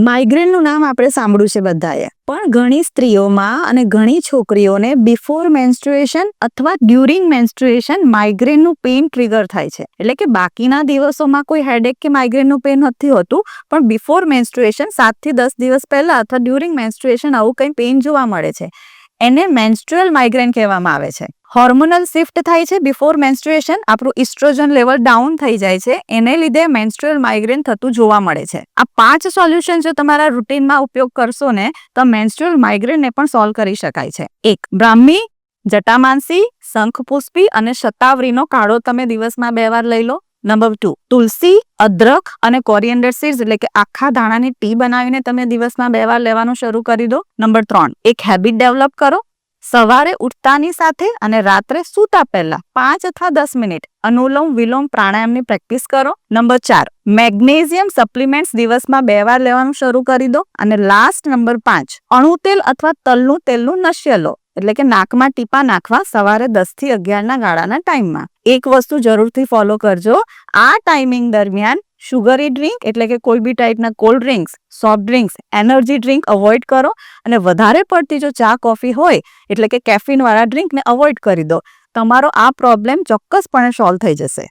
માઇગ્રેનનું નામ આપણે સાંભળ્યું છે બધાએ, પણ ઘણી સ્ત્રીઓમાં અને ઘણી છોકરીઓને બિફોર મેન્સ્ટ્રુએશન અથવા ડ્યુરિંગ મેન્સ્ટ્રુએશન માઇગ્રેનનું પેઇન ટ્રિગર થાય છે. એટલે કે બાકીના દિવસોમાં કોઈ હેડેક કે માઇગ્રેનનું પેઇન નથી હોતું, પણ બિફોર મેન્સ્ટ્રુએશન 7 થી 10 દિવસ પહેલા અથવા ડ્યુરિંગ મેન્સ્ટ્રુએશન આવું કંઈ પેઇન જોવા મળે છે. એને મેન્સ્ટ્રુઅલ માઇગ્રેન કહેવામાં આવે છે. હોર્મોનલ શિફ્ટ થાય છે બિફોર મેન્સ્ટ્રુએશન, આપણું ઇસ્ટ્રોજન લેવલ ડાઉન થઈ જાય છે, એને લીધે મેન્સ્ટ્રુઅલ માઇગ્રેન થતું જોવા મળે છે. આ 5 સોલ્યુશન જો તમારા રૂટીનમાં ઉપયોગ કરશો ને તો મેન્સ્ટ્રુઅલ માઇગ્રેનને પણ સોલ્વ કરી શકાય છે. 1. બ્રાહ્મી, જટામાનસી, શંખપુષ્પી અને શતાવરીનો કાઢો તમે દિવસમાં 2 વાર લઈ લો. નંબર 2. તુલસી, અદરક અને કોરિએન્ડર સીડ્સ એટલે કે આખા દાણાની ટી બનાવીને તમે દિવસમાં 2 વાર લેવાનું શરૂ કરી દો. નંબર 3. એક હેબિટ ડેવલપ કરો. સવારે ઉઠતાની સાથે અને રાત્રે સૂતા પહેલા 5 અથવા 10 મિનિટ અનુલોમ વિલોમ પ્રાણાયામની પ્રેક્ટિસ કરો. નંબર 4. મેગ્નેશિયમ સપ્લિમેન્ટ્સ દિવસમાં 2 વાર લેવાનું શરૂ કરી દો. અને લાસ્ટ નંબર 5. અણુ તેલ અથવા તલનું તેલનું નશ્ય લો, એટલે કે નાકમાં ટીપા નાખવા સવારે 10 થી 11 ના ગાળાના ટાઈમમાં. એક વસ્તુ જરૂરથી ફોલો કરજો. આ ટાઈમિંગ દરમિયાન શુગરી ડ્રિંક એટલે કે કોઈ બી ટાઈપના cold drinks, soft drinks, energy drink avoid કરો. અને વધારે પડતી જો ચા કોફી હોય એટલે કે કેફીન વાળા ડ્રિંકને અવોઇડ કરી દો. તમારો આ પ્રોબ્લેમ ચોક્કસપણે સોલ્વ થઈ જશે.